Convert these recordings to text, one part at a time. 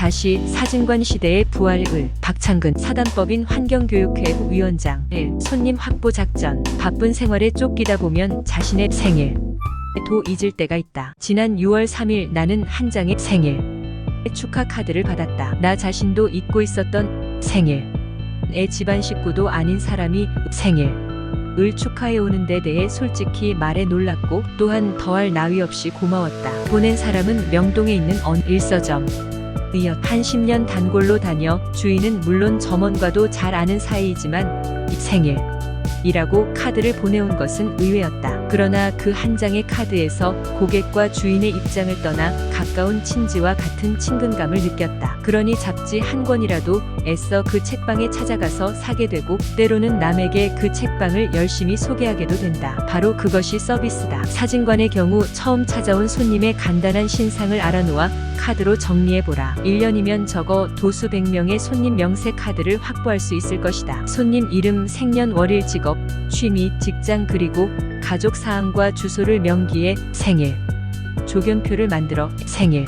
다시 사진관 시대의 부활을 박창근 사단법인 환경교육회 위원장 1. 손님 확보 작전. 바쁜 생활에 쫓기다 보면 자신의 생일 도 잊을 때가 있다. 지난 6월 3일 나는 한 장의 생일 축하 카드를 받았다. 나 자신도 잊고 있었던 생일. 내 집안 식구도 아닌 사람이 생일을 축하해 오는 데 대해 솔직히 말에 놀랐고 또한 더할 나위 없이 고마웠다. 보낸 사람은 명동에 있는 어느 일서점 이었. 한 10년 단골로 다녀 주인은 물론 점원과도 잘 아는 사이이지만 생일이라고 카드를 보내온 것은 의외였다. 그러나 그 한 장의 카드에서 고객과 주인의 입장을 떠나 가까운 친지와 같은 친근감을 느꼈다. 그러니 잡지 한 권이라도 애써 그 책방에 찾아가서 사게 되고 때로는 남에게 그 책방을 열심히 소개하게도 된다. 바로 그것이 서비스다. 사진관의 경우 처음 찾아온 손님의 간단한 신상을 알아놓아 카드로 정리해보라. 1년이면 적어 도수 100명의 손님 명세 카드를 확보할 수 있을 것이다. 손님 이름, 생년월일, 직업, 취미, 직장 그리고 가족 사항과 주소를 명기해 생일 조견표를 만들어 생일의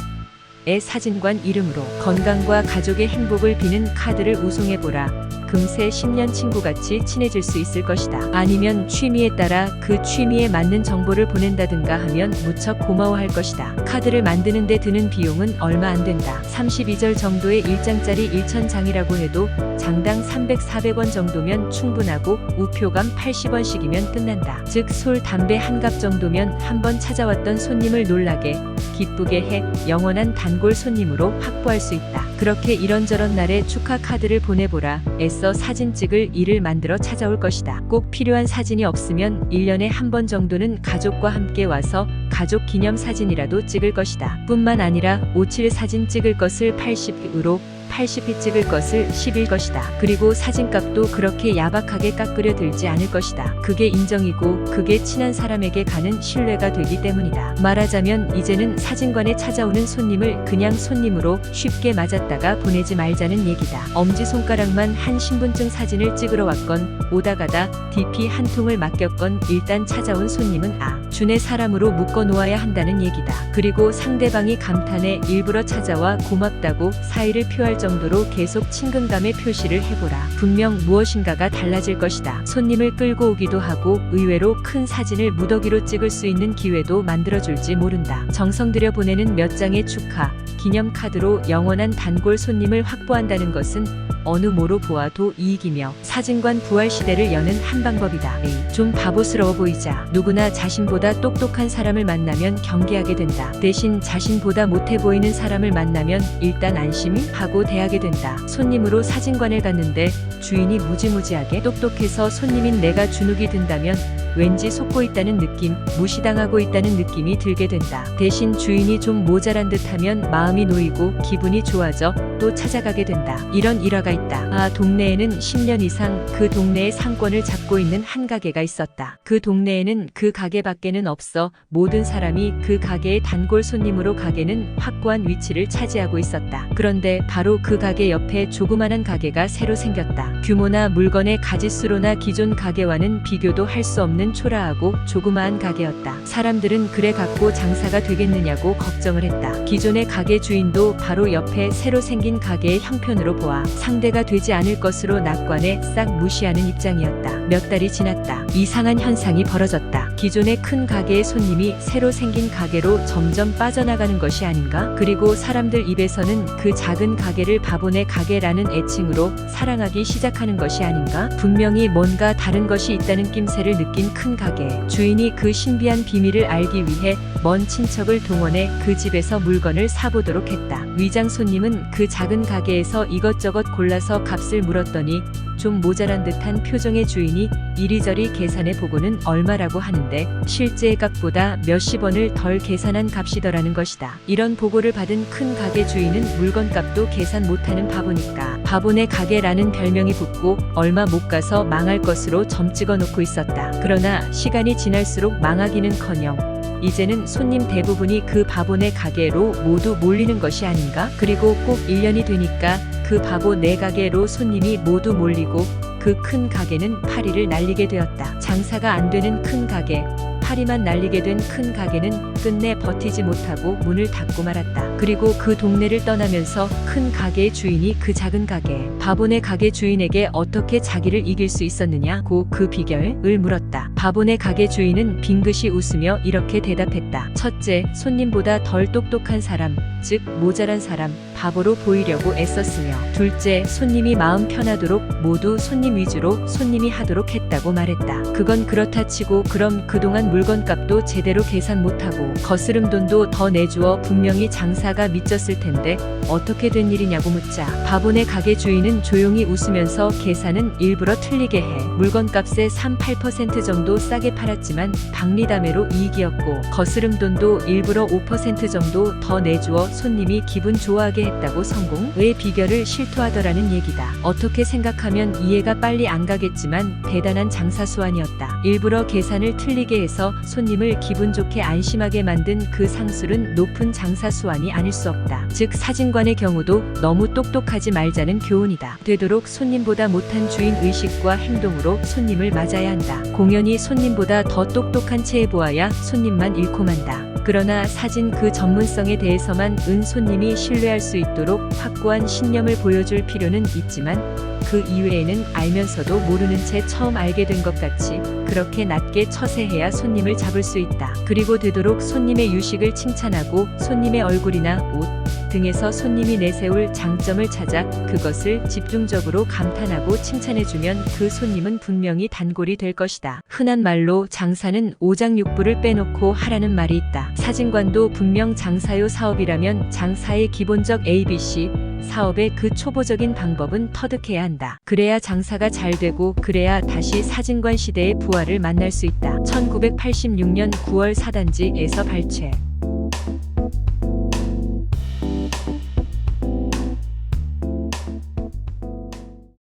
사진관 이름으로 건강과 가족의 행복을 비는 카드를 우송해보라. 금세 10년 친구같이 친해질 수 있을 것이다. 아니면 취미에 따라 그 취미에 맞는 정보를 보낸다든가 하면 무척 고마워할 것이다. 카드를 만드는 데 드는 비용은 얼마 안 된다. 32절 정도의 1장짜리 1000장이라고 해도 장당 300, 400원 정도면 충분하고 우표감 80원씩이면 끝난다. 즉 솔, 담배 한 갑 정도면 한번 찾아왔던 손님을 놀라게 기쁘게 해 영원한 단골 손님으로 확보할 수 있다. 그렇게 이런저런 날에 축하 카드를 보내보라. 애써 사진 찍을 일을 만들어 찾아올 것이다. 꼭 필요한 사진이 없으면 1년에 한 번 정도는 가족과 함께 와서 가족 기념 사진이라도 찍을 것이다. 뿐만 아니라 57 사진 찍을 것을 80으로 80이 찍을 것을 10일 것이다. 그리고 사진값도 그렇게 야박하게 깎으려 들지 않을 것이다. 그게 인정이고 그게 친한 사람에게 가는 신뢰가 되기 때문이다. 말하자면 이제는 사진관에 찾아오는 손님을 그냥 손님으로 쉽게 맞았다가 보내지 말자는 얘기다. 엄지손가락만 한 신분증 사진을 찍으러 왔건 오다가다 DP 한 통을 맡겼건 일단 찾아온 손님은 준의 사람으로 묶어 놓아야 한다는 얘기다. 그리고 상대방이 감탄해 일부러 찾아와 고맙다고 사의를 표할 정도로 계속 친근감의 표시를 해보라. 분명 무엇인가가 달라질 것이다. 손님을 끌고 오기도 하고 의외로 큰 사진을 무더기로 찍을 수 있는 기회도 만들어줄지 모른다. 정성 들여 보내는 몇 장의 축하, 기념 카드로 영원한 단골 손님을 확보한다는 것은 어느 모로 보아도 이익이며 사진관 부활 시대를 여는 한 방법이다. 좀 바보스러워 보이자 누구나 자신보다 똑똑한 사람을 만나면 경계하게 된다. 대신 자신보다 못해 보이는 사람을 만나면 일단 안심이 하고 대하게 된다. 손님으로 사진관을 갔는데 주인이 무지무지하게 똑똑해서 손님인 내가 주눅이 든다면 왠지 속고 있다는 느낌, 무시당하고 있다는 느낌이 들게 된다. 대신 주인이 좀 모자란 듯하면 마음이 놓이고 기분이 좋아져 또 찾아가게 된다. 이런 일화가 있다. 동네에는 10년 이상 그 동네의 상권을 잡고 있는 한 가게가 있었다. 그 동네에는 그 가게 밖에는 없어 모든 사람이 그 가게의 단골 손님으로 가게는 확고한 위치를 차지하고 있었다. 그런데 바로 그 가게 옆에 조그마한 가게가 새로 생겼다. 규모나 물건의 가짓수로나 기존 가게와는 비교도 할 수 없는 초라하고 조그마한 가게였다. 사람들은 그래 갖고 장사가 되겠느냐고 걱정을 했다. 기존의 가게 주인도 바로 옆에 새로 생긴 가게의 형편으로 보아 상대가 되지 않을 것으로 낙관해 싹 무시하는 입장이었다. 몇 달이 지났다. 이상한 현상이 벌어졌다. 기존의 큰 가게의 손님이 새로 생긴 가게로 점점 빠져나가는 것이 아닌가? 그리고 사람들 입에서는 그 작은 가게를 바보네 가게라는 애칭으로 사랑하기 시작하는 것이 아닌가? 분명히 뭔가 다른 것이 있다는 낌새를 느낀 큰 가게. 주인이 그 신비한 비밀을 알기 위해 먼 친척을 동원해 그 집에서 물건을 사보도록 했다. 위장 손님은 그 작은 가게에서 이것저것 골라서 값을 물었더니 좀 모자란 듯한 표정의 주인이 이리저리 계산해 보고는 얼마라고 하는데 실제 값보다 몇십 원을 덜 계산한 값이더라는 것이다. 이런 보고를 받은 큰 가게 주인은 물건값도 계산 못하는 바보니까 바보네 가게라는 별명이 붙고 얼마 못 가서 망할 것으로 점 찍어 놓고 있었다. 그러나 시간이 지날수록 망하기는커녕 이제는 손님 대부분이 그 바보네 가게로 모두 몰리는 것이 아닌가? 그리고 꼭 1년이 되니까 그 바보네 가게로 손님이 모두 몰리고 그 큰 가게는 파리를 날리게 되었다. 장사가 안 되는 큰 가게, 파리만 날리게 된 큰 가게는 끝내 버티지 못하고 문을 닫고 말았다. 그리고 그 동네를 떠나면서 큰 가게의 주인이 그 작은 가게, 바보네 가게 주인에게 어떻게 자기를 이길 수 있었느냐고 그 비결을 물었다. 바보네 가게 주인은 빙긋이 웃으며 이렇게 대답했다. 첫째, 손님보다 덜 똑똑한 사람, 즉 모자란 사람, 바보로 보이려고 애썼으며, 둘째, 손님이 마음 편하도록 모두 손님 위주로 손님이 하도록 했다고 말했다. 그건 그렇다 치고 그럼 그동안 물건값도 제대로 계산 못하고 거스름 돈도 더 내주어 분명히 장사가 미쳤을 텐데 어떻게 된 일이냐고 묻자, 바보네 가게 주인은 조용히 웃으면서 계산은 일부러 틀리게 해 물건값의 3~8% 정도 싸게 팔았지만 박리담회로 이익이었고 거스름 돈도 일부러 5% 정도 더 내주어 손님이 기분 좋아하게 했다고 성공의 비결을 실토하더라는 얘기다. 어떻게 생각하면 이해가 빨리 안 가겠지만 대단한 장사수완이었다. 일부러 계산을 틀리게 해서 손님을 기분 좋게 안심하게 만든 그 상술은 높은 장사수완이 아닐 수 없다. 즉 사진관의 경우도 너무 똑똑하지 말자는 교훈이다. 되도록 손님보다 못한 주인 의식과 행동으로 손님을 맞아야 한다. 공연히 손님보다 더 똑똑한 체에 보아야 손님만 잃고 만다. 그러나 사진 그 전문성에 대해서만 은 손님이 신뢰할 수 있도록 확고한 신념을 보여줄 필요는 있지만 그 이외에는 알면서도 모르는 채 처음 알게 된 것 같이 그렇게 낮게 처세해야 손님을 잡을 수 있다. 그리고 되도록 손님의 유식을 칭찬하고 손님의 얼굴이나 옷 등에서 손님이 내세울 장점을 찾아 그것을 집중적으로 감탄하고 칭찬해주면 그 손님은 분명히 단골이 될 것이다. 흔한 말로 장사는 오장육부를 빼놓고 하라는 말이 있다. 사진관도 분명 장사요 사업이라면 장사의 기본적 ABC, 사업의 그 초보적인 방법은 터득해야 한다. 그래야 장사가 잘 되고 그래야 다시 사진관 시대의 부활을 만날 수 있다. 1986년 9월 4단지에서 발췌.